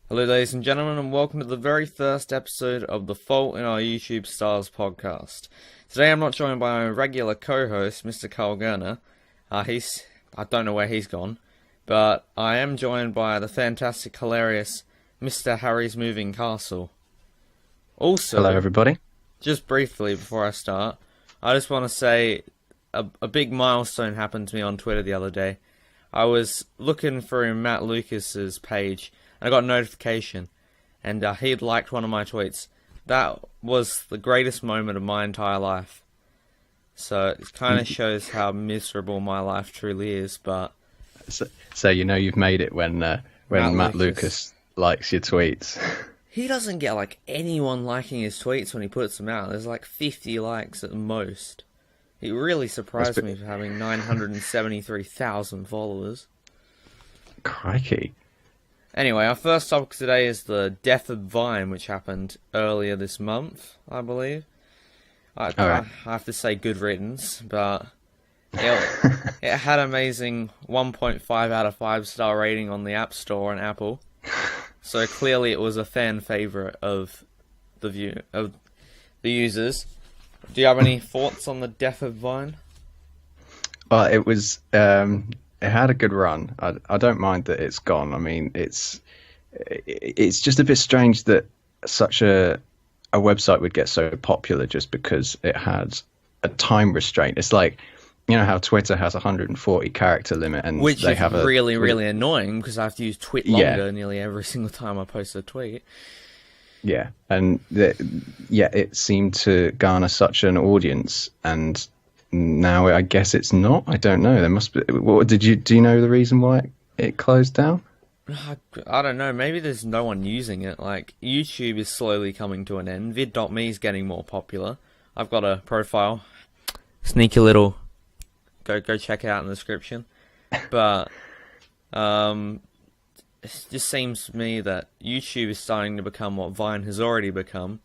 Hello ladies and gentlemen, and welcome to the very first episode of The Fault in Our YouTube Stars podcast. Today I'm not joined by my regular co-host, Mr. Carl Gerner. I don't know where he's gone, but I am joined by the fantastic, hilarious Mr. HarrysMovingCastle. Also, Hello, everybody. just briefly before I start, I just want to say a big milestone happened to me on Twitter the other day. I was looking through Matt Lucas's page, and I got a notification, and he'd liked one of my tweets. That was the greatest moment of my entire life. So it kind of shows how miserable my life truly is, but... So you know you've made it when Matt Lucas likes your tweets. He doesn't get, anyone liking his tweets when he puts them out. There's, 50 likes at the most. It really surprised me for having 973,000 followers. Crikey. Anyway, our first topic today is the death of Vine, which happened earlier this month, I believe. I have to say good riddance, but it had amazing 1.5 out of 5 star rating on the App Store and Apple. So clearly it was a fan favorite of the users. Do you have any thoughts on the death of Vine? Well, it was it had a good run. I don't mind that it's gone. I mean, it's just a bit strange that such a website would get so popular just because it had a time restraint. It's like, you know how Twitter has a 140 character limit, and which they is have really annoying because I have to use tweet longer nearly every single time I post a tweet. Yeah, and it seemed to garner such an audience, and now I guess it's not. I don't know. There must be. Do you know the reason why it closed down? I don't know. Maybe there's no one using it. YouTube is slowly coming to an end. Vid.me is getting more popular. I've got a profile. Sneaky little. Go check it out in the description. But it just seems to me that YouTube is starting to become what Vine has already become.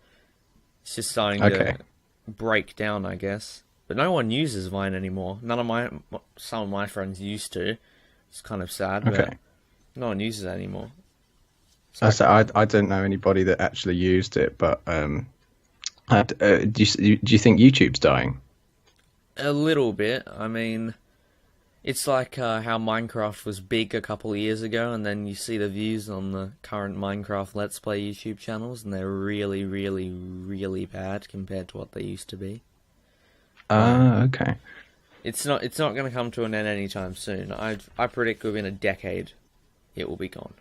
It's just starting to break down, I guess. But no one uses Vine anymore. Some of my friends used to. It's kind of sad, but no one uses it anymore. So I don't know anybody that actually used it, but do you think YouTube's dying? A little bit. I mean, it's like how Minecraft was big a couple of years ago, and then you see the views on the current Minecraft Let's Play YouTube channels, and they're really, really, really bad compared to what they used to be. Okay. It's not going to come to an end anytime soon. I predict within a decade it will be gone.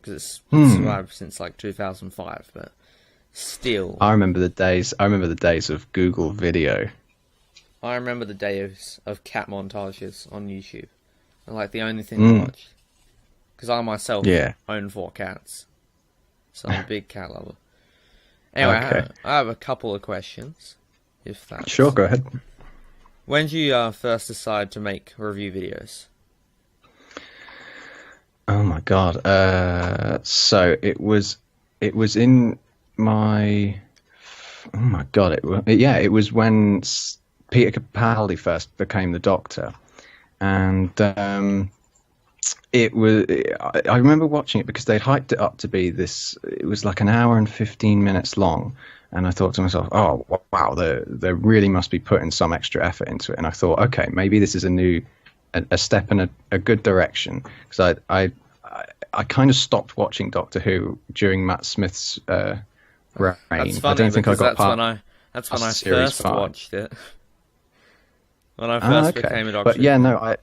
Because it's survived since 2005, but still. I remember the days of Google Video. I remember the days of cat montages on YouTube. And the only thing I watched. Because I myself own 4 cats. So I'm a big cat lover. Anyway, I have a couple of questions. If that's... Sure, go ahead. When did you first decide to make review videos? Oh my god. So it was in my... Oh my god. It was when Peter Capaldi first became the Doctor, and it was. I remember watching it because they'd hyped it up to be this. It was like an hour and 15 minutes long, and I thought to myself, "Oh wow, they really must be putting some extra effort into it." And I thought, okay, maybe this is a step in a good direction, because I kind of stopped watching Doctor Who during Matt Smith's reign. That's funny, I don't think I got that's when I first watched it. When I first became a Doctor. But yeah, no,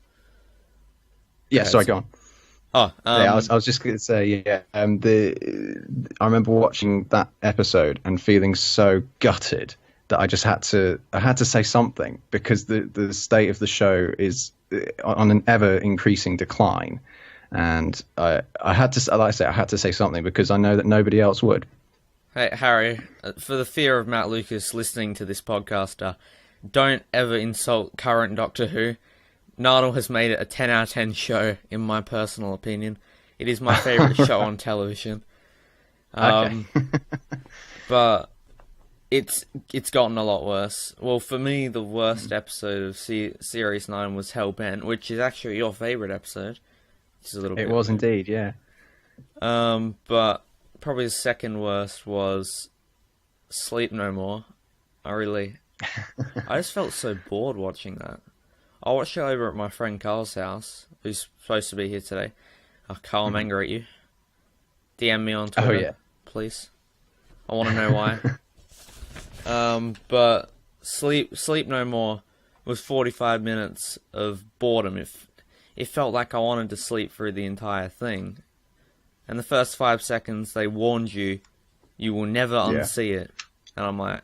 sorry, go on. I was just going to say, I remember watching that episode and feeling so gutted that I just had to say something, because the state of the show is on an ever increasing decline, and I had to, like I say, I had to say something because I know that nobody else would. Hey Harry, for the fear of Matt Lucas listening to this podcaster, don't ever insult current Doctor Who. Nardal has made it a 10 out of 10 show, in my personal opinion. It is my favourite show on television. But it's gotten a lot worse. Well, for me, the worst episode of Series 9 was Hellbent, which is actually your favourite episode. Which is a little bit was indeed, yeah. But probably the second worst was Sleep No More. I just felt so bored watching that. I watched it over at my friend Carl's house, who's supposed to be here today. Carl, I'm angry at you. DM me on Twitter, please. I want to know why. But Sleep No More was 45 minutes of boredom. It felt like I wanted to sleep through the entire thing. And the first 5 seconds, they warned you, you will never unsee it. And I'm like,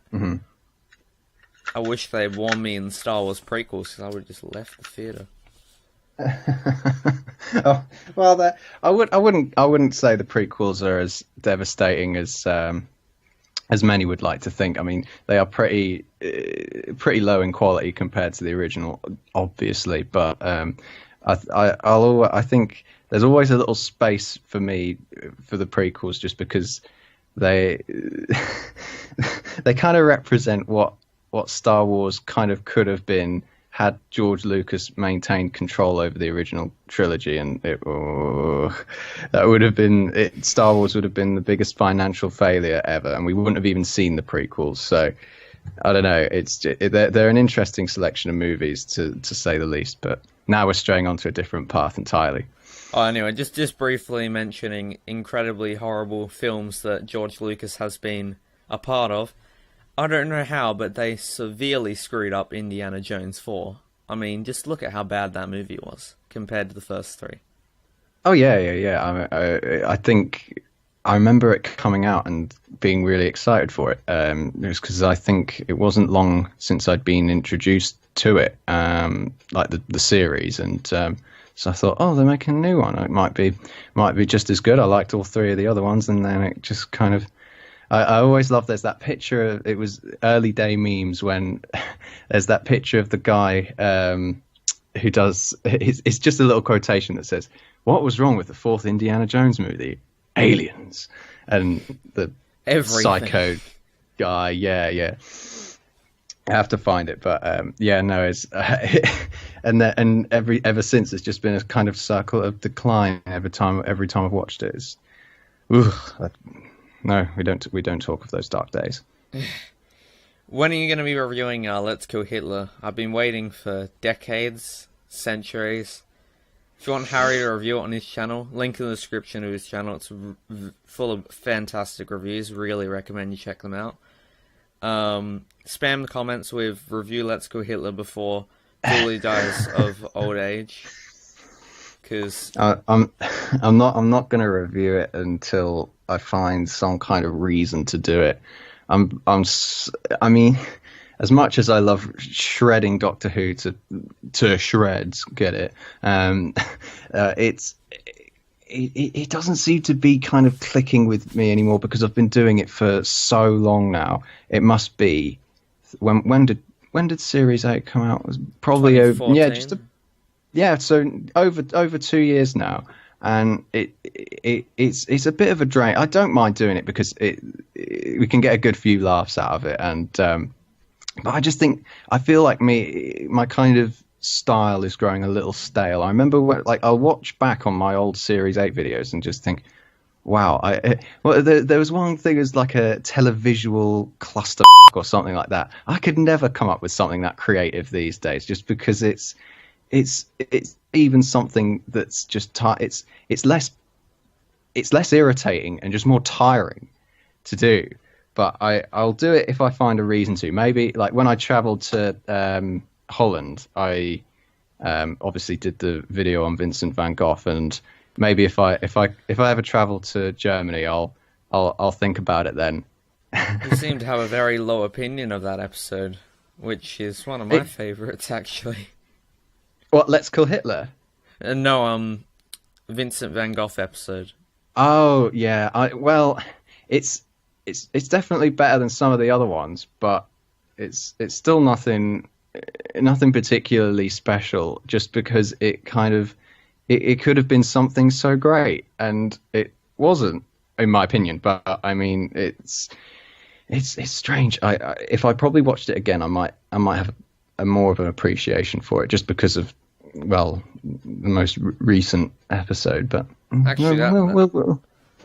I wish they'd warned me in the Star Wars prequels, because I would have just left the theater. Oh, well, I wouldn't say the prequels are as devastating as many would like to think. I mean, they are pretty low in quality compared to the original, obviously. But I think there's always a little space for me for the prequels, just because they they kind of represent what Star Wars kind of could have been had George Lucas maintained control over the original trilogy, and that would have been it. Star Wars would have been the biggest financial failure ever, and we wouldn't have even seen the prequels. So I don't know. They're an interesting selection of movies, to say the least. But now we're straying onto a different path entirely. Oh, anyway, just briefly mentioning incredibly horrible films that George Lucas has been a part of. I don't know how, but they severely screwed up Indiana Jones 4. I mean, just look at how bad that movie was compared to the first three. Oh, yeah. I think I remember it coming out and being really excited for it. It was because I think it wasn't long since I'd been introduced to it, like the series. And so I thought, oh, they're making a new one. It might be just as good. I liked all three of the other ones, and then it just kind of... I always love, there's that picture, it was early day memes when there's that picture of the guy who does, it's just a little quotation that says, what was wrong with the fourth Indiana Jones movie? Aliens. And the psycho guy, yeah. I have to find it, but it's and ever since it's just been a kind of circle of decline every time I've watched it. No, we don't talk of those dark days. When are you going to be reviewing Let's Kill Hitler? I've been waiting for decades, centuries. If you want Harry to review it on his channel, link in the description of his channel. It's full of fantastic reviews. Really recommend you check them out. Spam the comments with review Let's Kill Hitler before Julie dies of old age. Because I'm not going to review it until I find some kind of reason to do it. I mean, as much as I love shredding Doctor Who to shreds, get it? It doesn't seem to be kind of clicking with me anymore, because I've been doing it for so long now. It must be when did Series 8 come out? It was probably so over 2 years now. And it's a bit of a drain. I don't mind doing it because we can get a good few laughs out of it, and but I feel like my kind of style is growing a little stale. I remember I'll watch back on my old Series 8 videos and just think, wow. There was one thing as like a televisual cluster or something like that. I could never come up with something that creative these days, just because it's even something that's just it's less irritating and just more tiring to do. But I'll do it if I find a reason to. Maybe like when I travelled to Holland, I obviously did the video on Vincent van Gogh, and maybe if I ever travel to Germany, I'll think about it then. You seem to have a very low opinion of that episode, which is one of my favourites, actually. What, Let's Kill Hitler? No, Vincent van Gogh episode. Oh yeah, it's definitely better than some of the other ones, but it's still nothing particularly special. Just because it could have been something so great, and it wasn't, in my opinion. But I mean, it's strange. If I probably watched it again, I might have a more of an appreciation for it, just because of well, the most recent episode. But actually,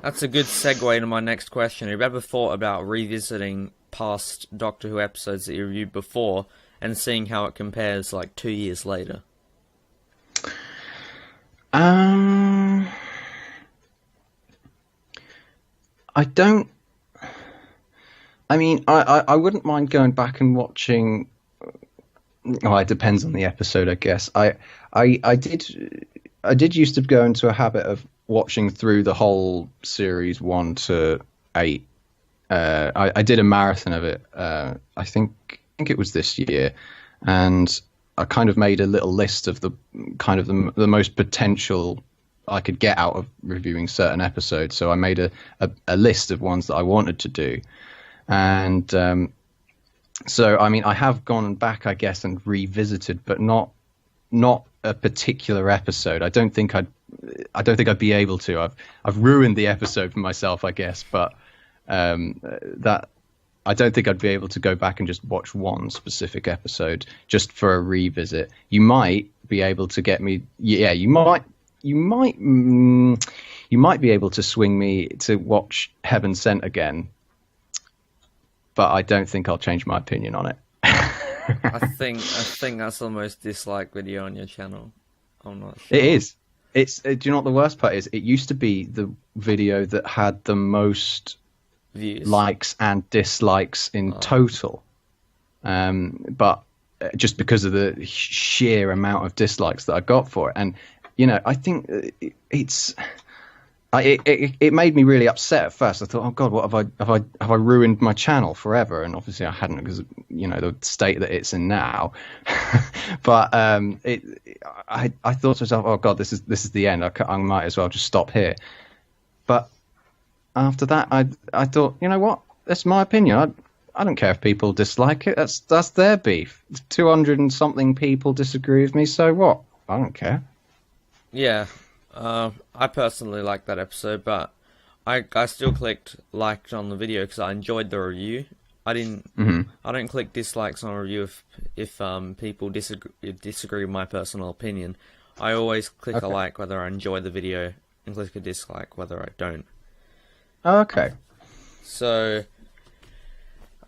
that's a good segue to my next question. Have you ever thought about revisiting past Doctor Who episodes that you reviewed before and seeing how it compares like 2 years later? I don't. I mean, I wouldn't mind going back and watching. Well, it depends on the episode, I guess. I did used to go into a habit of watching through the whole series 1 to 8. I did a marathon of it. I think it was this year, and I kind of made a little list of the kind of the most potential I could get out of reviewing certain episodes. So I made a list of ones that I wanted to do, and so I mean I have gone back, I guess, and revisited, but not a particular episode. I don't think I'd be able to. I've ruined the episode for myself, I guess, but that I don't think I'd be able to go back and just watch one specific episode just for a revisit. You might be able to get me. Yeah, you might be able to swing me to watch Heaven Sent again, but I don't think I'll change my opinion on it. I think that's the most disliked video on your channel. I'm not sure. It is. It's. Do you know what the worst part is? It used to be the video that had the most views, likes and dislikes in total, but just because of the sheer amount of dislikes that I got for it, and I think it made me really upset at first. I thought, oh God, what have I ruined my channel forever? And obviously I hadn't, because the state that it's in now. But I thought to myself, oh God, this is the end. I might as well just stop here. But after that, I thought, you know what? That's my opinion. I don't care if people dislike it. That's their beef. 200 and something people disagree with me. So what? I don't care. Yeah. I personally liked that episode, but I still clicked liked on the video because I enjoyed the review. I don't click dislikes on a review if people disagree with my personal opinion. I always click a like whether I enjoy the video, and click a dislike whether I don't. Okay. So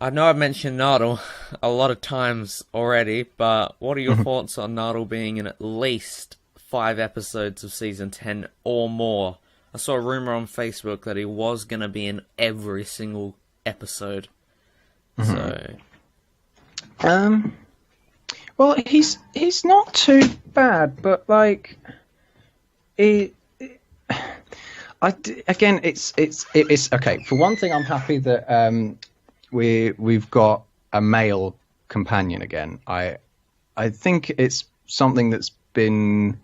I know I've mentioned Nardal a lot of times already, but what are your thoughts on Nardal being in at least 5 episodes of season 10 or more? I saw a rumor on Facebook that he was going to be in every single episode. So, well, he's not too bad, but like, it's okay. For one thing, I'm happy that we've got a male companion again. I think it's something that's been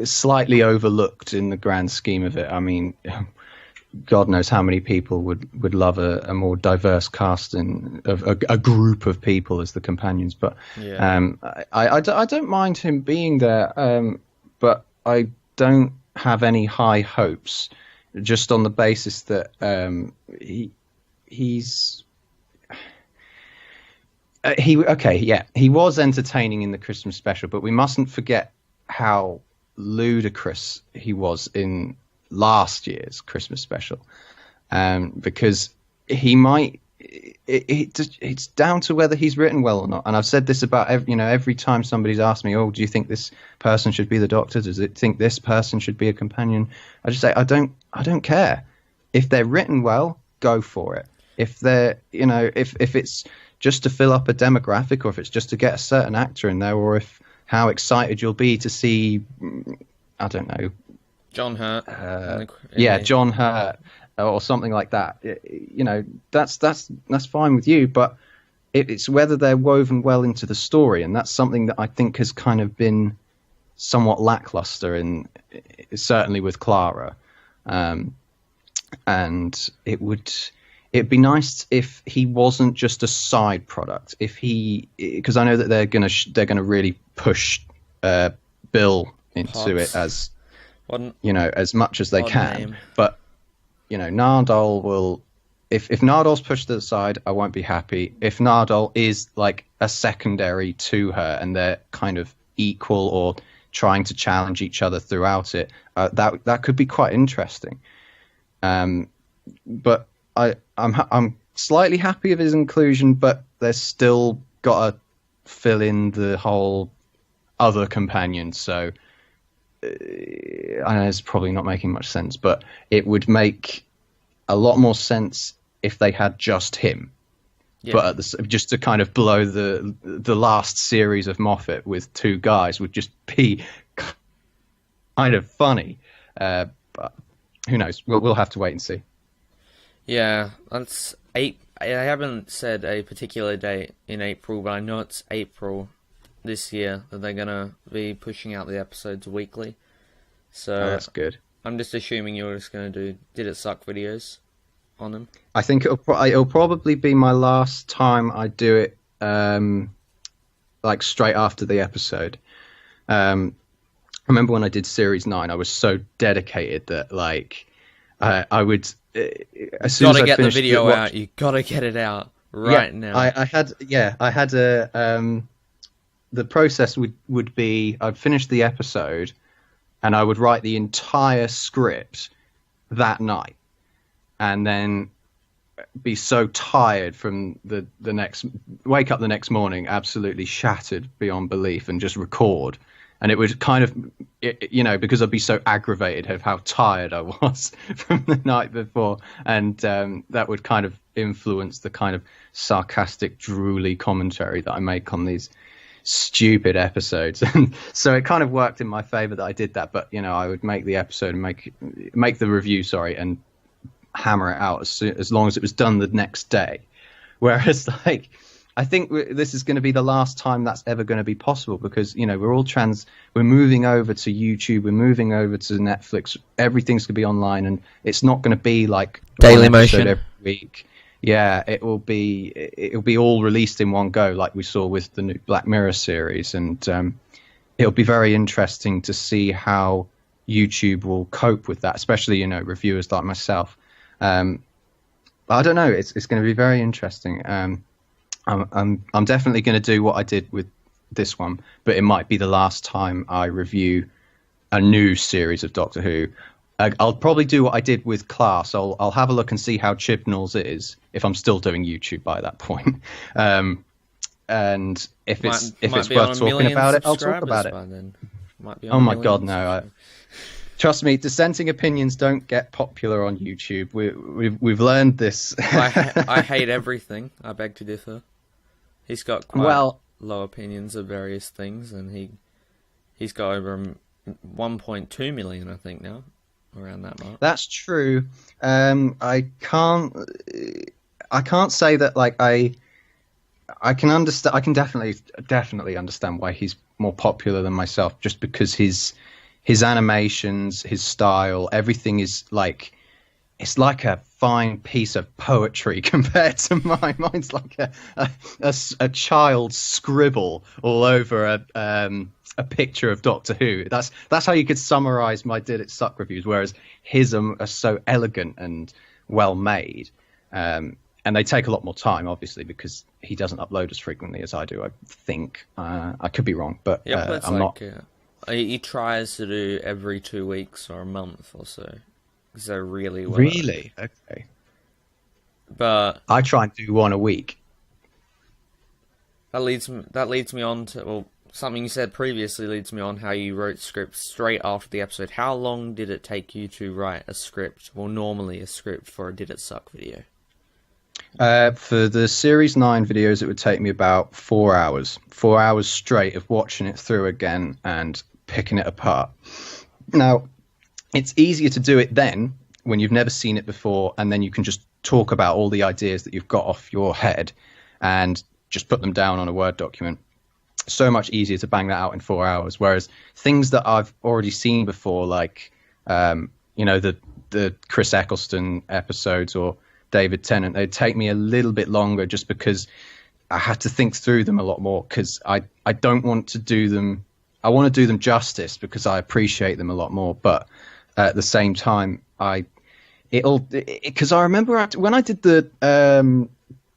slightly overlooked in the grand scheme of it. I mean, God knows how many people would love a more diverse cast of a group of people as the companions. But yeah. I don't mind him being there, but I don't have any high hopes, just on the basis that he was entertaining in the Christmas special, but we mustn't forget how ludicrous he was in last year's Christmas special, because he might. It's down to whether he's written well or not. And I've said this about every time somebody's asked me, "Oh, do you think this person should be the Doctor? Does it think this person should be a companion?" I just say, I don't care. If they're written well, go for it. If they're, if it's just to fill up a demographic, or if it's just to get a certain actor in there, or if how excited you'll be to see, I don't know, John Hurt. John Hurt or something like that. That's fine with you, but it's whether they're woven well into the story, and that's something that I think has kind of been somewhat lackluster certainly with Clara. And it'd be nice if he wasn't just a side product. Because I know that they're gonna really push Bill into it as as much as they can. Name. But Nardal will. If Nardal's pushed to the side, I won't be happy. If Nardal is like a secondary to her, and they're kind of equal or trying to challenge each other throughout it. That could be quite interesting. But I'm slightly happy of his inclusion, but there's still got to fill in the whole other companion. So I know it's probably not making much sense, but it would make a lot more sense if they had just him. Yeah. But just to kind of blow the last series of Moffat with two guys would just be kind of funny. But who knows? We'll have to wait and see. Yeah, that's I haven't said a particular date in April, but I know it's April this year that they're gonna be pushing out the episodes weekly. So that's good. I'm just assuming you're just gonna do Did It Suck videos on them. I think it'll probably be my last time I do it, like straight after the episode. I remember when I did Series 9, I was so dedicated that like I would. As soon as I get the video out. You gotta get it out now. I had a the process would be I'd finish the episode and I would write the entire script that night, and then be so tired from wake up the next morning absolutely shattered beyond belief and just record. And it would kind of, because I'd be so aggravated of how tired I was from the night before. And that would kind of influence the kind of sarcastic, drooly commentary that I make on these stupid episodes. And so it kind of worked in my favor that I did that. But, I would make the episode and make the review, and hammer it out as long as it was done the next day. Whereas, I think this is going to be the last time that's ever going to be possible because, we're moving over to YouTube, we're moving over to Netflix, everything's going to be online, and it's not going to be like Daily Motion every week. Yeah, it'll be all released in one go, like we saw with the new Black Mirror series, and it'll be very interesting to see how YouTube will cope with that, especially, reviewers like myself. I don't know, it's going to be very interesting. I'm definitely going to do what I did with this one, but it might be the last time I review a new series of Doctor Who. I'll probably do what I did with Class. I'll have a look and see how Chibnall's is, if I'm still doing YouTube by that point. And if it's worth talking about it, I'll talk about it. Oh my God, no! Trust me, dissenting opinions don't get popular on YouTube. We've learned this. I hate everything. I beg to differ. He's got quite low opinions of various things, and he's got over 1.2 million, I think, now, around that mark. That's true. I can't say that I can understand. I can definitely understand why he's more popular than myself, just because his animations, his style, everything is it's like a fine piece of poetry compared to mine. Mine's like a child's scribble all over a picture of Doctor Who. That's how you could summarize my Did It Suck reviews, whereas his are so elegant and well made. And they take a lot more time, obviously, because he doesn't upload as frequently as I do, I think. I could be wrong, but I'm not. He tries to do every 2 weeks or a month or so. So really well. Really? Okay. But I try and do one a week. That leads me on to something you said previously. Leads me on how you wrote scripts straight after the episode. How long did it take you to write a script? Well, normally a script for a Did It Suck video. For the Series 9 videos, it would take me about 4 hours. 4 hours straight of watching it through again and picking it apart. Now, it's easier to do it then when you've never seen it before, and then you can just talk about all the ideas that you've got off your head and just put them down on a Word document. So much easier to bang that out in 4 hours. Whereas things that I've already seen before, like the Chris Eccleston episodes or David Tennant, they'd take me a little bit longer just because I had to think through them a lot more, because I don't want to do them. I want to do them justice because I appreciate them a lot more, but at the same time, because I remember when I did the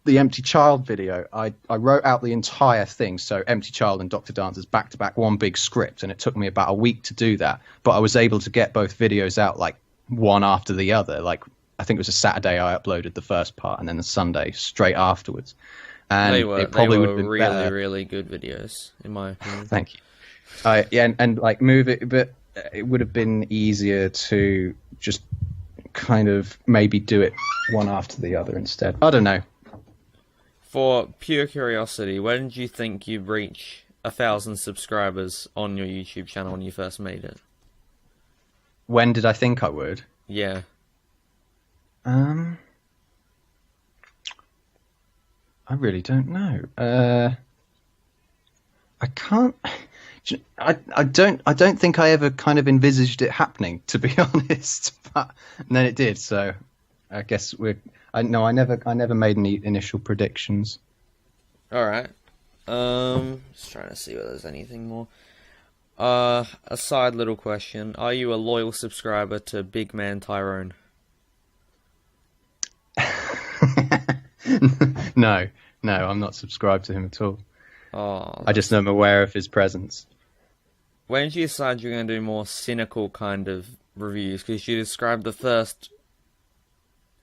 the Empty Child video, I wrote out the entire thing. So Empty Child and Dr. Dancer's back to back, one big script, and it took me about a week to do that. But I was able to get both videos out like one after the other. Like I think it was a Saturday I uploaded the first part, and then the Sunday straight afterwards. And they were really, really good videos, in my opinion. Thank you. Yeah, and like move it, but it would have been easier to just kind of maybe do it one after the other instead. I don't know. For pure curiosity, when did you think you'd reach 1,000 subscribers on your YouTube channel when you first made it? When did I think I would? Yeah. I really don't know. I can't. I don't think I ever kind of envisaged it happening, to be honest. But and then it did. So I guess I never made any initial predictions. All right. Just trying to see whether there's anything more. A side little question: are you a loyal subscriber to Big Man Tyrone? No, I'm not subscribed to him at all. Oh, I just am aware of his presence. When did you decide you're going to do more cynical kind of reviews? Because you described the first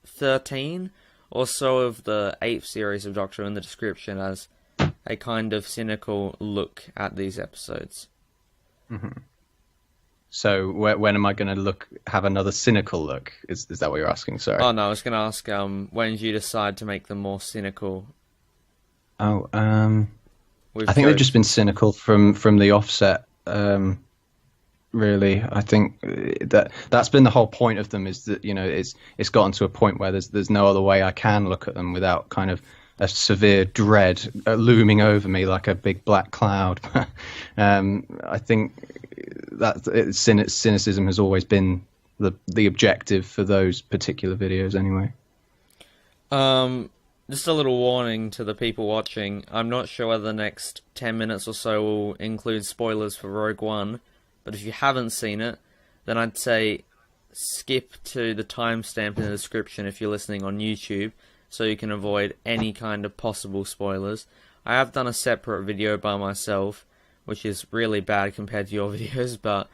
13 or so of the 8th series of Doctor Who in the description as a kind of cynical look at these episodes. Mm-hmm. So when am I going to have another cynical look? Is that what you're asking? Sorry. Oh no, I was going to ask when did you decide to make them more cynical? Oh, I think they've just been cynical from the offset. Really, I think that's been the whole point of them. Is that it's gotten to a point where there's no other way I can look at them without kind of a severe dread looming over me like a big black cloud. I think that cynicism has always been the objective for those particular videos, anyway. Just a little warning to the people watching. I'm not sure whether the next 10 minutes or so will include spoilers for Rogue One, but if you haven't seen it, then I'd say skip to the timestamp in the description if you're listening on YouTube, so you can avoid any kind of possible spoilers. I have done a separate video by myself, which is really bad compared to your videos, but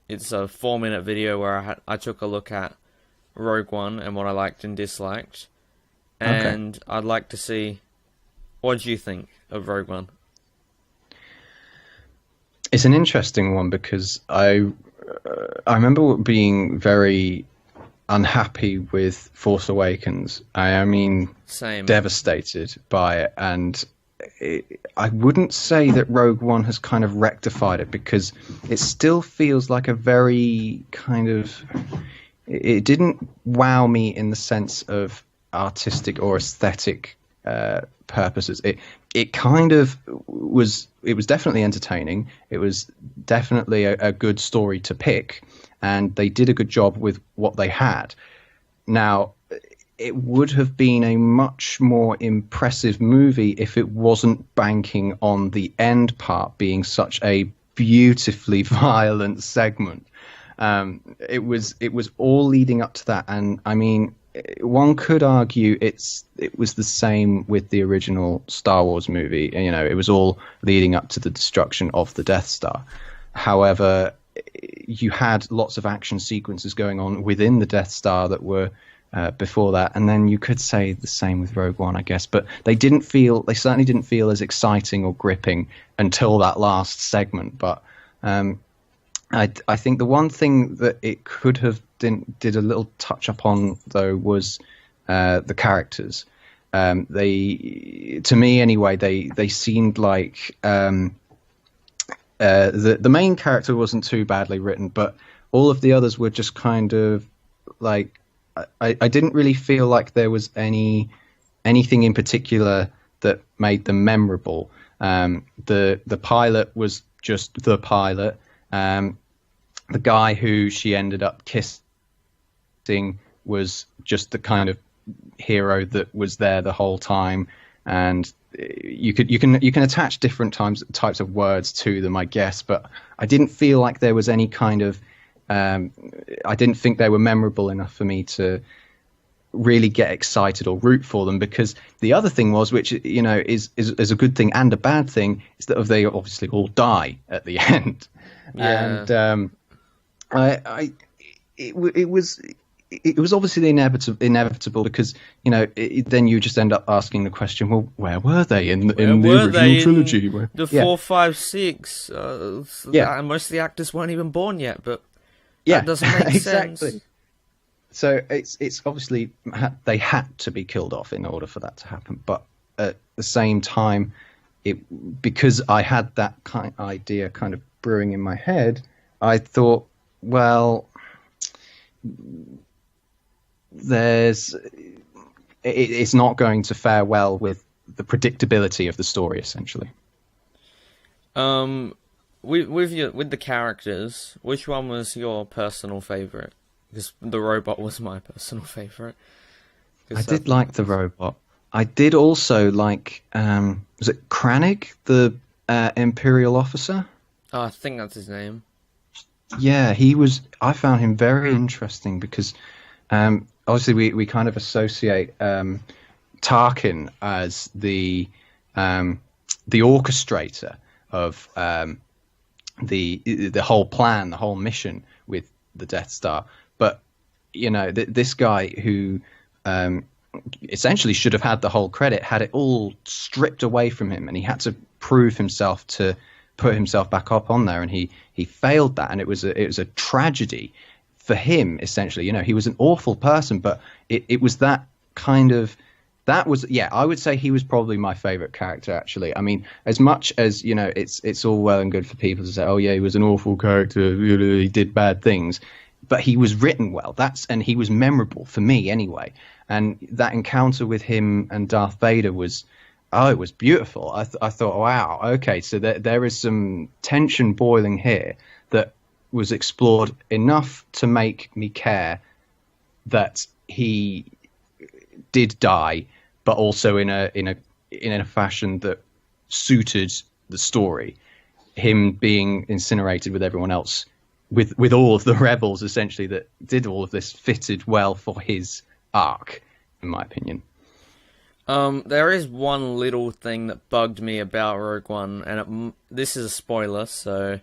it's a 4-minute video where I took a look at Rogue One and what I liked and disliked. And okay. I'd like to see, what do you think of Rogue One? It's an interesting one because I remember being very unhappy with Force Awakens. I mean, same. Devastated by it, and I wouldn't say that Rogue One has kind of rectified it because it still feels like a very kind of. It didn't wow me in the sense of artistic or aesthetic purposes. It kind of was. It was definitely entertaining. It was definitely a good story to pick, and they did a good job with what they had. Now, it would have been a much more impressive movie if it wasn't banking on the end part being such a beautifully violent segment. It was all leading up to that, and I mean, one could argue it was the same with the original Star Wars movie. It was all leading up to the destruction of the Death Star. However, you had lots of action sequences going on within the Death Star that were before that, and then you could say the same with Rogue One, I guess. But they certainly didn't feel as exciting or gripping until that last segment. But I think the one thing that it could have did a little touch up on though was the characters. They, to me anyway, they seemed like the main character wasn't too badly written, but all of the others were just kind of like I didn't really feel like there was anything in particular that made them memorable. The pilot was just the pilot. The guy who she ended up kissing was just the kind of hero that was there the whole time, and you can attach different types of words to them, I guess, but I didn't feel like there was any kind of I didn't think they were memorable enough for me to really get excited or root for them, because the other thing was, which is a good thing and a bad thing, is that they obviously all die at the end. Yeah. And it was obviously inevitable because then you just end up asking the question, well, where were they in the original trilogy? The 4, 5, 6. Most of the actors weren't even born yet, but that doesn't make exactly. sense. So it's obviously they had to be killed off in order for that to happen. But at the same time, because I had that idea kind of brewing in my head, I thought, well, it's not going to fare well with the predictability of the story, essentially. With the characters, which one was your personal favorite? Because the robot was my personal favorite. I did like the robot. I did also like, was it Kranich, the Imperial officer? Oh, I think that's his name. Yeah, I found him very interesting because obviously we kind of associate Tarkin as the orchestrator of the whole plan, the whole mission with the Death Star. But this guy who essentially should have had the whole credit had it all stripped away from him, and he had to prove himself to put himself back up on there, and he failed that, and it was a tragedy for him, essentially. He was an awful person, but it was that kind of, that was, I would say he was probably my favorite character, actually. I mean, as much as, it's all well and good for people to say, oh yeah, he was an awful character, he did bad things, but he was written well. And he was memorable for me anyway. And that encounter with him and Darth Vader was, it was beautiful. I thought, wow, okay, so there is some tension boiling here that was explored enough to make me care that he did die, but also in a fashion that suited the story. Him being incinerated with everyone else, with all of the rebels, essentially, that did all of this, fitted well for his arc, in my opinion. There is one little thing that bugged me about Rogue One, and this is a spoiler, so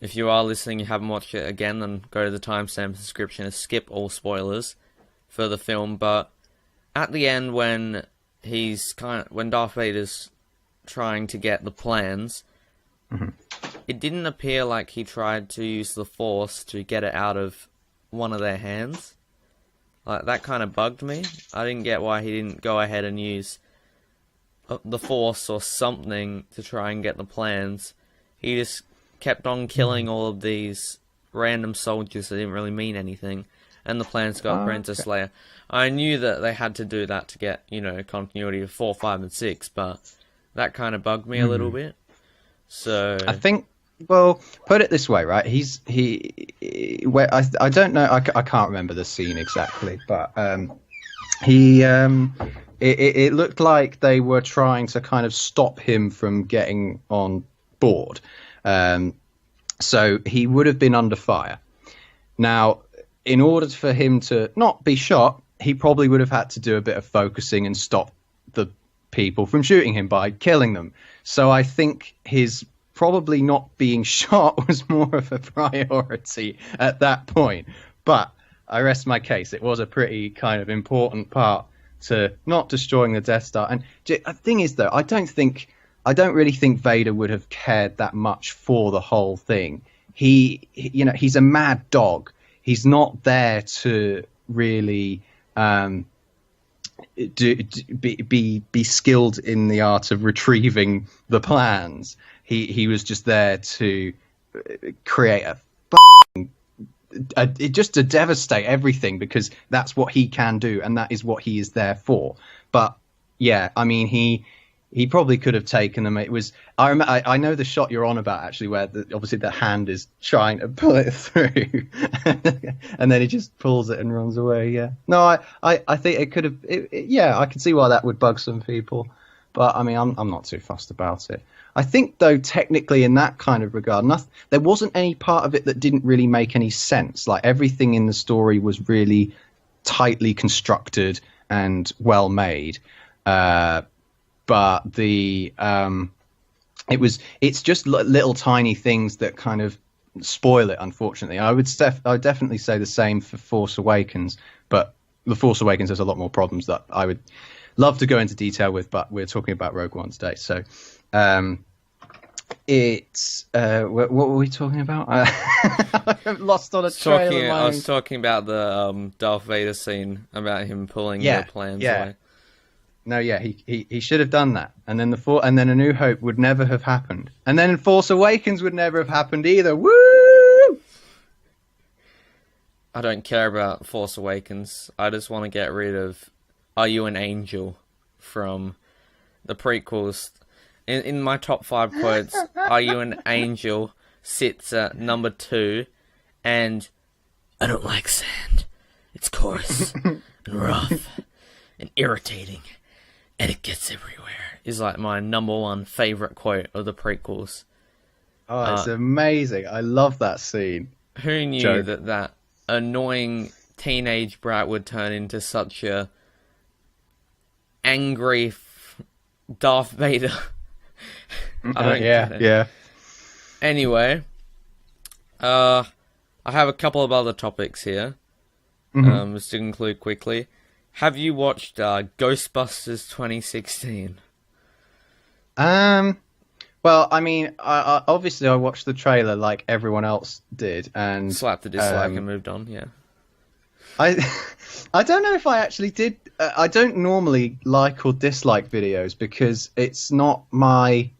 if you are listening, you haven't watched it again, then go to the timestamp description and skip all spoilers for the film. But at the end, when Darth Vader's trying to get the plans, it didn't appear like he tried to use the Force to get it out of one of their hands. Like, that kind of bugged me. I didn't get why he didn't go ahead and use the Force or something to try and get the plans. He just kept on killing all of these random soldiers that didn't really mean anything, and the plans got Princess Leia. I knew that they had to do that to get, continuity of 4, 5, and 6, but that kind of bugged me a little bit. So I think, well, put it this way, right? I don't know, I can't remember the scene exactly, but it looked like they were trying to kind of stop him from getting on board. So he would have been under fire. Now, in order for him to not be shot, he probably would have had to do a bit of focusing and stop the people from shooting him by killing them. So I think his probably not being shot was more of a priority at that point. But I rest my case. It was a pretty kind of important part to not destroying the Death Star. And the thing is, though, I don't really think Vader would have cared that much for the whole thing. He's a mad dog. He's not there to really be skilled in the art of retrieving the plans. He was just there to create just to devastate everything, because that's what he can do, and that is what he is there for. But yeah, I mean, he probably could have taken them. It was, I know the shot you're on about, actually, where obviously the hand is trying to pull it through, and then he just pulls it and runs away. Yeah, no, I think it could have. Yeah, I can see why that would bug some people, but I mean, I'm not too fussed about it. I think, though, technically in that kind of regard, there wasn't any part of it that didn't really make any sense. Like, everything in the story was really tightly constructed and well made. But it's just little tiny things that kind of spoil it, unfortunately. I would definitely say the same for Force Awakens, but The Force Awakens has a lot more problems that I would love to go into detail with, but we're talking about Rogue One today. So it's what were we talking about? I'm lost on a trail. I was talking about the Darth Vader scene, about him pulling the plans away. No, yeah, he should have done that, and then and then A New Hope would never have happened, and then Force Awakens would never have happened either. Woo! I don't care about Force Awakens. I just want to get rid of "Are You an Angel" from the prequels. In my top 5 quotes, "Are You an Angel" sits at number 2, and "I don't like sand. It's coarse and rough and irritating, and it gets everywhere" is like my number 1 favorite quote of the prequels. Oh, it's amazing. I love that scene. Who knew that annoying teenage brat would turn into such a angry Darth Vader? I don't get it. Yeah. Anyway, I have a couple of other topics here. Just to conclude quickly. Have you watched Ghostbusters 2016? Well, I mean, I obviously I watched the trailer like everyone else did, and slapped the dislike and moved on. Yeah. I don't know if I actually did. I don't normally like or dislike videos because it's not my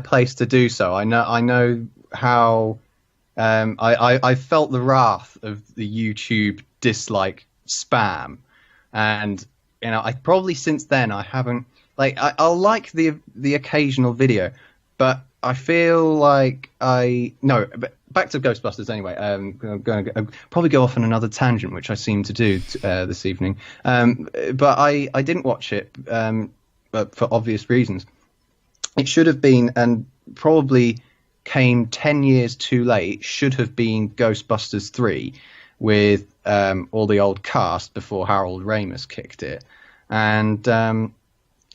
place to do so. I know how I felt the wrath of the YouTube dislike spam, and I probably since then I haven't I'll like the occasional video, but I feel like but back to Ghostbusters anyway. I'm going to probably go off on another tangent, which I seem to do this evening. But I didn't watch it but for obvious reasons. It should have been, and probably came 10 years too late, should have been Ghostbusters 3 with all the old cast before Harold Ramis kicked it. And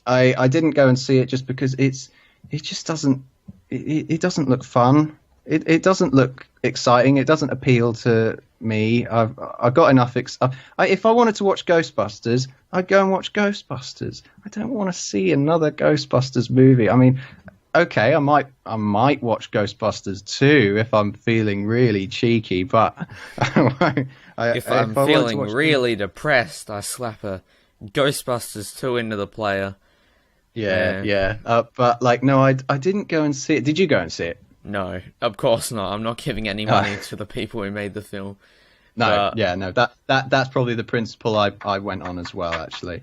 I didn't go and see it just because it just doesn't doesn't look fun. It doesn't look exciting. It doesn't appeal to me. I've got enough. If I wanted to watch Ghostbusters, I'd go and watch Ghostbusters. I don't want to see another Ghostbusters movie. I mean, okay, I might watch Ghostbusters 2 if I'm feeling really cheeky, but if I'm feeling really depressed, I slap a Ghostbusters 2 into the player. Yeah. But no, I didn't go and see it. Did you go and see it? No, of course not. I'm not giving any money to the people who made the film. No, that's probably the principle I went on as well, actually.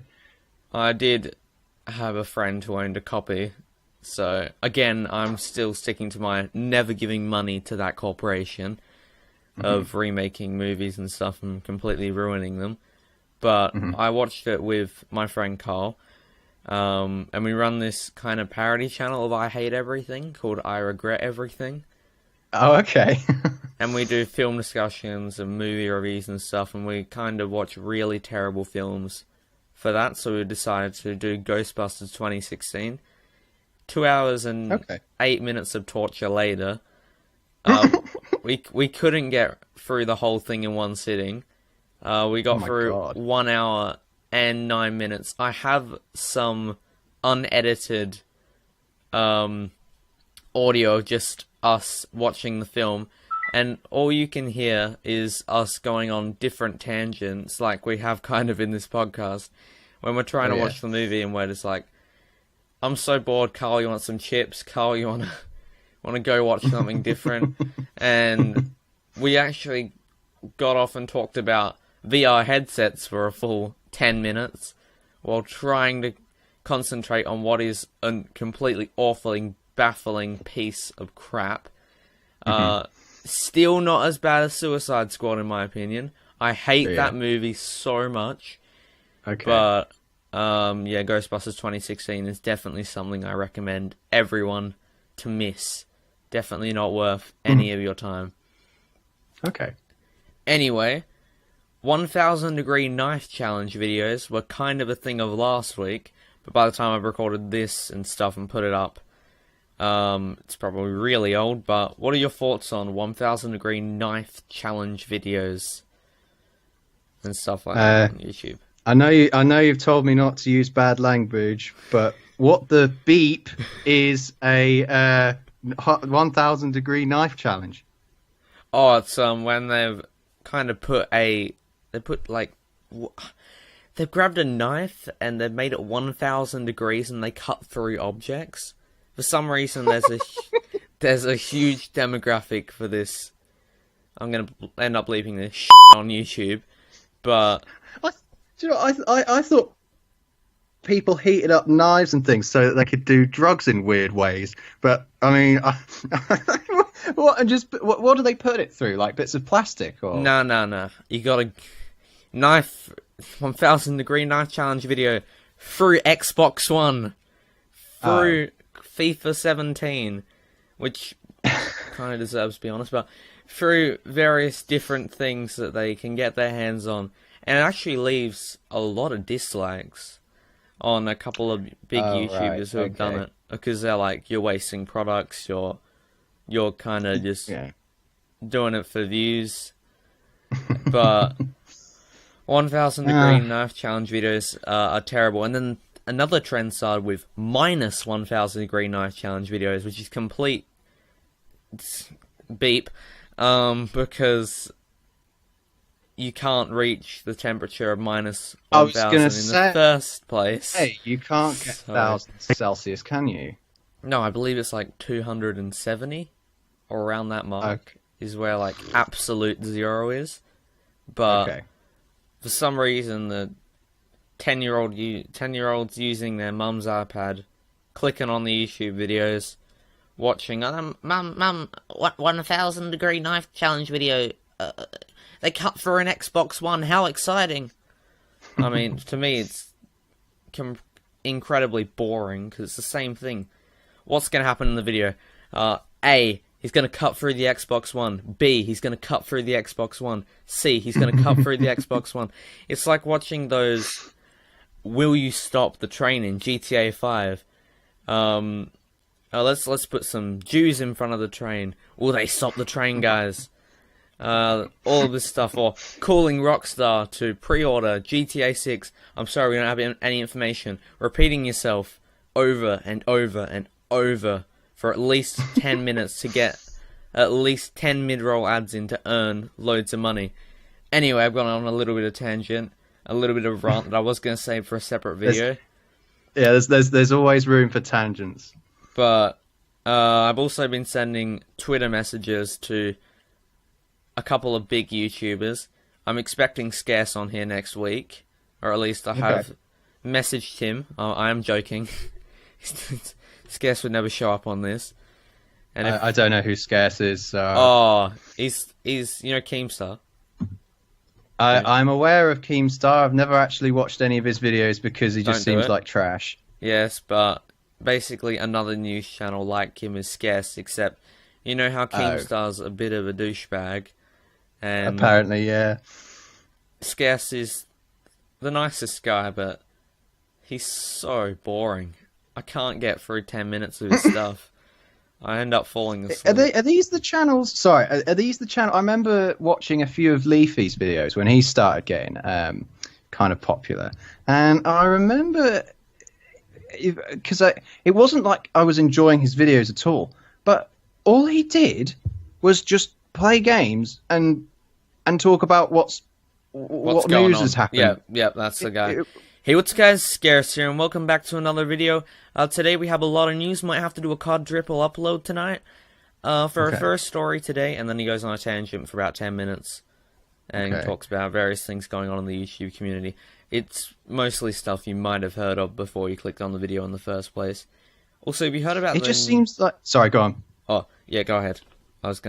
I did have a friend who owned a copy, so again, I'm still sticking to my never giving money to that corporation of remaking movies and stuff and completely ruining them. But I watched it with my friend Carl, and we run this kind of parody channel of I Hate Everything called I Regret Everything. Oh, okay. And we do film discussions and movie reviews and stuff, and we kind of watch really terrible films for that, so we decided to do Ghostbusters 2016. 2 hours and 8 minutes of torture later, we couldn't get through the whole thing in one sitting. We got through 1 hour and 9 minutes. I have some unedited audio of just us watching the film, and all you can hear is us going on different tangents like we have kind of in this podcast when we're trying to watch the movie, and we're just like, I'm so bored, Carl, you want some chips? Carl, you want to go watch something different? And we actually got off and talked about VR headsets for a full 10 minutes while trying to concentrate on what is a completely awfully baffling piece of crap. Still not as bad as Suicide Squad, in my opinion. I hate that movie so much. Okay. But, Ghostbusters 2016 is definitely something I recommend everyone to miss. Definitely not worth any of your time. Okay. Anyway, 1,000 degree knife challenge videos were kind of a thing of last week, but by the time I've recorded this and stuff and put it up, it's probably really old. But what are your thoughts on 1,000 degree knife challenge videos and stuff like that on YouTube? I know you've told me not to use bad language, but what the beep is a 1,000 degree knife challenge? Oh, it's when they've kind of they've grabbed a knife and they've made it 1,000 degrees and they cut through objects. For some reason, there's a huge demographic for this. I'm gonna end up leaving this shit on YouTube, but I thought people heated up knives and things so that they could do drugs in weird ways. But I mean, what do they put it through? Like bits of plastic or? No. You got a knife 1,000 degree knife challenge video through Xbox One, through FIFA 17, which kind of deserves to be honest, but through various different things that they can get their hands on, and it actually leaves a lot of dislikes on a couple of big YouTubers who have done it, because they're like, you're wasting products, you're kind of just doing it for views. But 1,000 degree knife challenge videos are terrible. And then another trend started with minus 1,000 degree knife challenge videos, which is complete beep, because you can't reach the temperature of minus 1,000 in the first place. Hey, you can't get 1,000 Celsius, can you? No, I believe it's like 270 or around that mark is where like absolute zero is. But for some reason, the 10-year-olds using their mum's iPad, clicking on the YouTube videos, watching, Mum, 1,000 degree knife challenge video. They cut for an Xbox One. How exciting! I mean, to me, it's incredibly boring because it's the same thing. What's going to happen in the video? A, he's going to cut through the Xbox One. B, he's going to cut through the Xbox One. C, he's going to cut through the Xbox One. It's like watching those "Will you stop the train" in GTA 5. Let's put some Jews in front of the train. Will they stop the train, guys? All of this stuff, or calling Rockstar to pre-order GTA 6. I'm sorry, we don't have any information. Repeating yourself over and over and over for at least 10 minutes to get at least 10 mid-roll ads in to earn loads of money. Anyway, I've gone on a little bit of tangent, a little bit of rant that I was going to save for a separate video. There's always room for tangents. But I've also been sending Twitter messages to a couple of big YouTubers. I'm expecting Scarce on here next week, or at least I have messaged him. I am joking. Scarce would never show up on this. And I don't know who Scarce is. He's Keemstar. I'm aware of Keemstar. I've never actually watched any of his videos because he just seems like trash. Yes, but basically another news channel like him is Scarce, except you know how Keemstar's a bit of a douchebag. And apparently, yeah. Scarce is the nicest guy, but he's so boring. I can't get through 10 minutes of his stuff. I end up falling asleep. Are these the channels? Sorry, are these the channel? I remember watching a few of Leafy's videos when he started getting kind of popular, and I remember because it wasn't like I was enjoying his videos at all, but all he did was just play games and talk about what news has happened. Yeah, that's the guy. Hey, what's guys, Scarce here, and welcome back to another video. Today we have a lot of news. Might have to do a quadruple upload tonight for our first story today, and then he goes on a tangent for about 10 minutes and talks about various things going on in the YouTube community. It's mostly stuff you might have heard of before you clicked on the video in the first place. Also, have you heard about it? Just seems like... Sorry, go on. Oh, yeah, go ahead. I was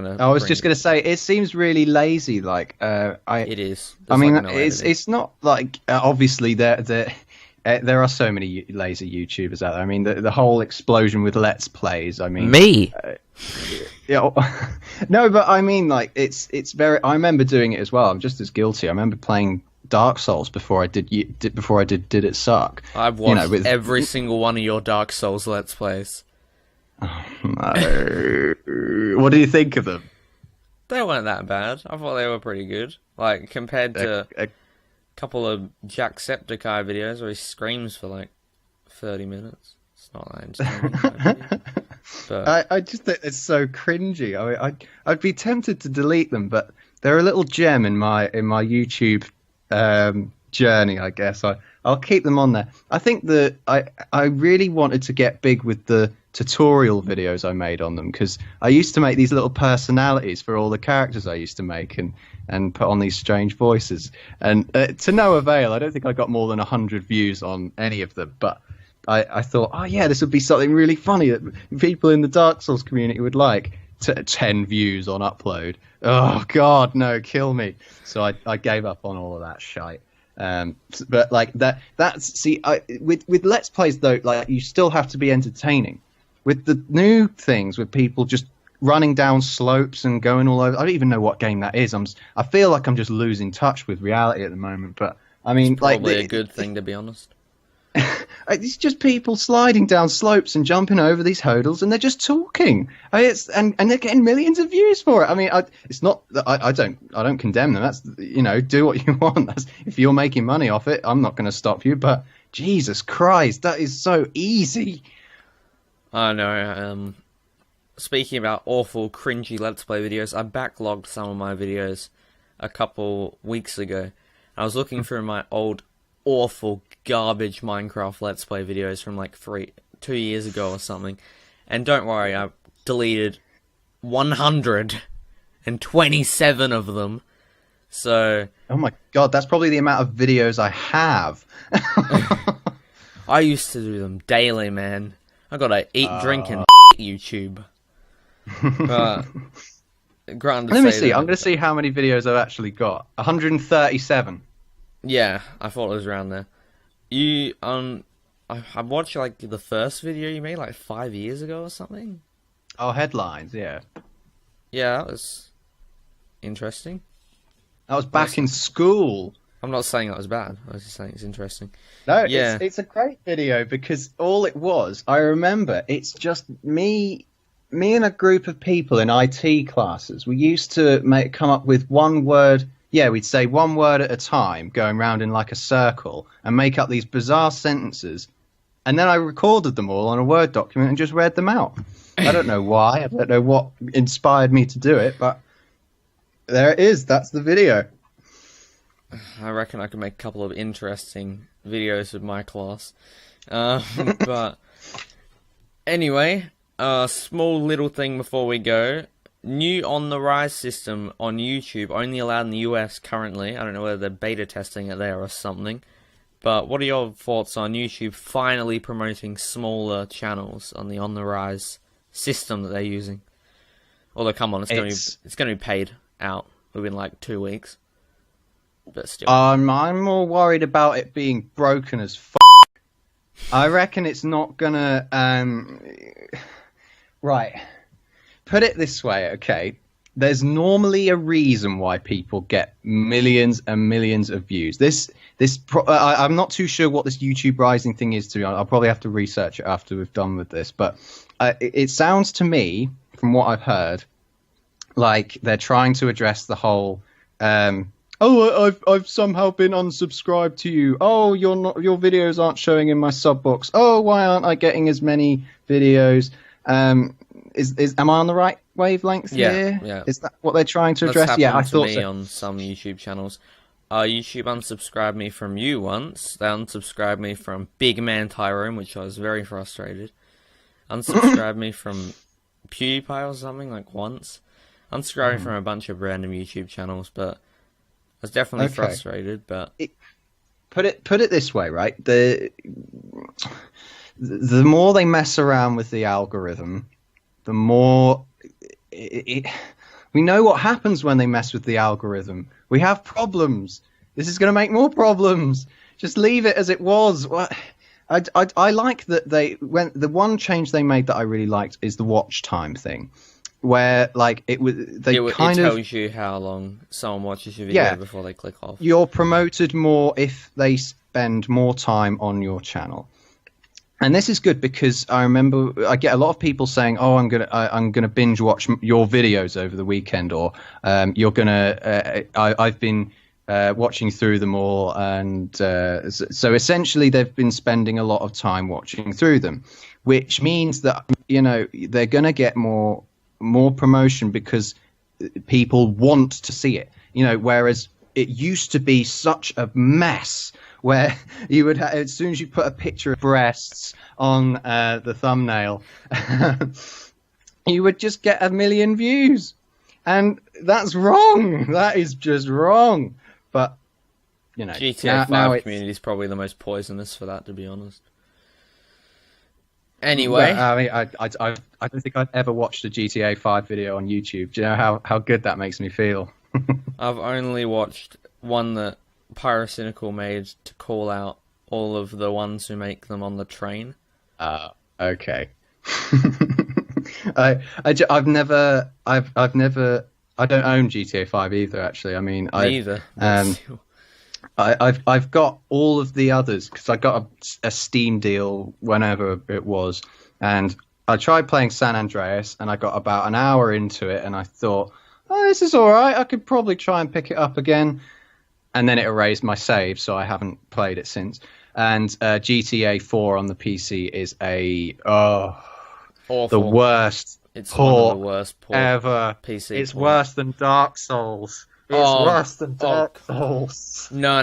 just gonna say it seems really lazy. Like it is. I mean, it's not like obviously they're there are so many lazy YouTubers out there. I mean, the whole explosion with Let's Plays. I mean, me. Yeah, no, but I mean, like, it's very. I remember doing it as well. I'm just as guilty. I remember playing Dark Souls before I did Did It Suck. I've watched every single one of your Dark Souls Let's Plays. Oh, no. What do you think of them? They weren't that bad. I thought they were pretty good. Like, compared to a couple of Jacksepticeye videos where he screams for like 30 minutes. It's not that entertaining. But I just think it's so cringy. I mean, I'd be tempted to delete them, but they're a little gem in my YouTube journey, I guess. I'll keep them on there. I think that I really wanted to get big with the tutorial videos I made on them, because I used to make these little personalities for all the characters I used to make and put on these strange voices. And to no avail. I don't think I got more than 100 views on any of them, but I thought, oh yeah, this would be something really funny that people in the Dark Souls community would like. 10 views on upload. Oh God, no, kill me. So I gave up on all of that shite. But like with Let's Plays though, like, you still have to be entertaining. With the new things, with people just running down slopes and going all over, I don't even know what game that is. I feel like I'm just losing touch with reality at the moment. But I mean, it's probably a good thing, to be honest. It's just people sliding down slopes and jumping over these hurdles, and they're just talking. I mean, and they're getting millions of views for it. I mean, it's not. I don't condemn them. That's, do what you want. If you're making money off it, I'm not going to stop you. But Jesus Christ, that is so easy. I know. Speaking about awful, cringy Let's Play videos, I backlogged some of my videos a couple weeks ago. I was looking through my old, awful, garbage Minecraft Let's Play videos from like 2 years ago or something. And don't worry, I deleted 127 of them. So... Oh my God, that's probably the amount of videos I have. I used to do them daily, man. I gotta eat, drink, and YouTube. But... granted, let me see, I'm gonna see how many videos I've actually got. 137. Yeah, I thought it was around there. I watched like the first video you made like 5 years ago or something. Oh, headlines, yeah. Yeah, that was interesting. That was back in school. I'm not saying that was bad. I was just saying it's interesting. No, yeah. It's a great video, because all it was, I remember, it's just me and a group of people in IT classes. We used to come up with one word. Yeah, we'd say one word at a time, going round in like a circle, and make up these bizarre sentences. And then I recorded them all on a Word document and just read them out. I don't know why. I don't know what inspired me to do it, but there it is. That's the video. I reckon I could make a couple of interesting videos with my class. But anyway, a small little thing before we go. New On The Rise system on YouTube, only allowed in the US currently. I don't know whether they're beta testing it there or something. But what are your thoughts on YouTube finally promoting smaller channels on the On The Rise system that they're using? Although, come on, it's going to be paid out within like 2 weeks. But still. I'm more worried about it being broken as I reckon it's not gonna... Right. Put it this way, okay? There's normally a reason why people get millions and millions of views. I'm not too sure what this YouTube Rising thing is, to be honest. I'll probably have to research it after we've done with this. But it sounds to me, from what I've heard, like they're trying to address the whole... I've somehow been unsubscribed to you. Oh, your videos aren't showing in my sub box. Oh, why aren't I getting as many videos? Am I on the right wavelength here? Yeah. Is that what they're trying to address? Yeah, I thought so. On some YouTube channels. YouTube unsubscribed me from you once. They unsubscribed me from Big Man Tyrone, which I was very frustrated. Unsubscribed me from PewDiePie or something, like once. Unsubscribed from a bunch of random YouTube channels, but I was definitely frustrated. But put it this way, right? The more they mess around with the algorithm, the more we know what happens when they mess with the algorithm. We have problems. This is going to make more problems. Just leave it as it was. I like that the one change they made that I really liked is the watch time thing, where like it tells you how long someone watches your video before they click off. You're promoted more if they spend more time on your channel. And this is good because I remember I get a lot of people saying, "Oh, I'm gonna binge watch your videos over the weekend," or I've been watching through them all, and so essentially they've been spending a lot of time watching through them, which means that they're gonna get more promotion because people want to see it. Whereas it used to be such a mess where you would as soon as you put a picture of breasts on the thumbnail, you would just get 1 million views, and that's wrong. That is just wrong. But GTA 5 community is probably the most poisonous for that, to be honest. Anyway, I mean, I don't think I've ever watched a GTA 5 video on YouTube. Do you know how good that makes me feel? I've only watched one that Pyrocynical made to call out all of the ones who make them on the train. Okay. I've never. I don't own GTA 5 either. Actually, I mean, neither. I've got all of the others because I got a Steam deal whenever it was, and I tried playing San Andreas, and I got about an hour into it, and I thought, oh, this is all right. I could probably try and pick it up again, and then it erased my save, so I haven't played it since. And GTA 4 on the PC is awful. The worst. It's one of the worst port ever. PC. It's port. worse than Dark Souls. It's worse than Dark Souls. No.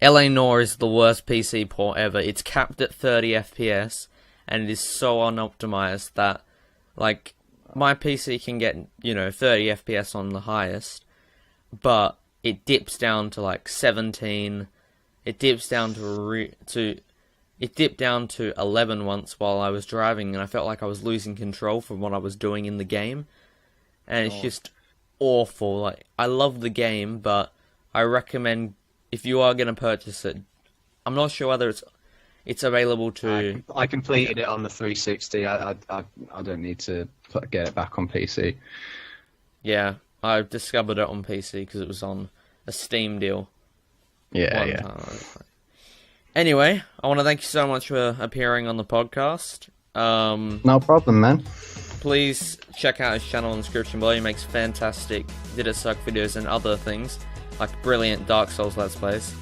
LA Noire is the worst PC port ever. It's capped at 30 FPS, and it is so unoptimized that, like, my PC can get 30 FPS on the highest, but it dips down to like 17. It dips down It dipped down to 11 once while I was driving, and I felt like I was losing control from what I was doing in the game. And it's just awful. Like, I love the game, but I recommend, if you are going to purchase it, I'm not sure whether it's available to... I completed it on the 360. I don't need to get it back on PC. Yeah, I discovered it on PC because it was on a Steam deal. Yeah. Anyway, I want to thank you so much for appearing on the podcast. No problem, man. Please check out his channel in the description below. He makes fantastic Did It Suck videos and other things, like brilliant Dark Souls Let's Plays.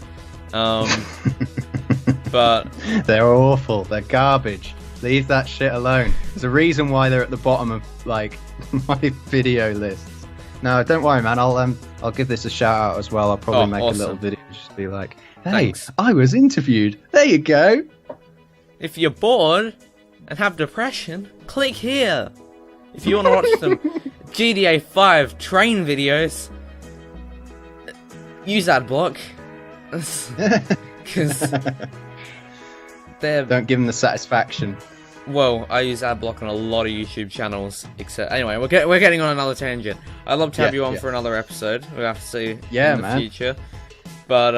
But they're awful. They're garbage. Leave that shit alone. There's a reason why they're at the bottom of like my video lists. No, don't worry, man. I'll give this a shout out as well. I'll probably make a little video just be like, hey, thanks. I was interviewed. There you go. If you're bored and have depression, click here. If you want to watch some GTA 5 train videos, use AdBlock. Because don't give them the satisfaction. Well, I use AdBlock on a lot of YouTube channels. Except anyway, we're getting on another tangent. I'd love to have you on for another episode. We'll have to see in the future. But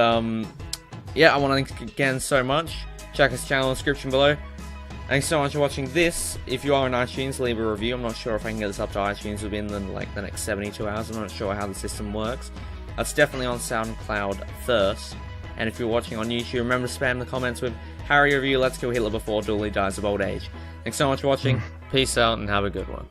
yeah, I want to thank you again so much. Check his channel in the description below. Thanks so much for watching this. If you are on iTunes, leave a review. I'm not sure if I can get this up to iTunes within the next 72 hours. I'm not sure how the system works. That's definitely on SoundCloud first. And if you're watching on YouTube, remember to spam the comments with Harry review, let's kill Hitler before Dooley dies of old age. Thanks so much for watching. Peace out and have a good one.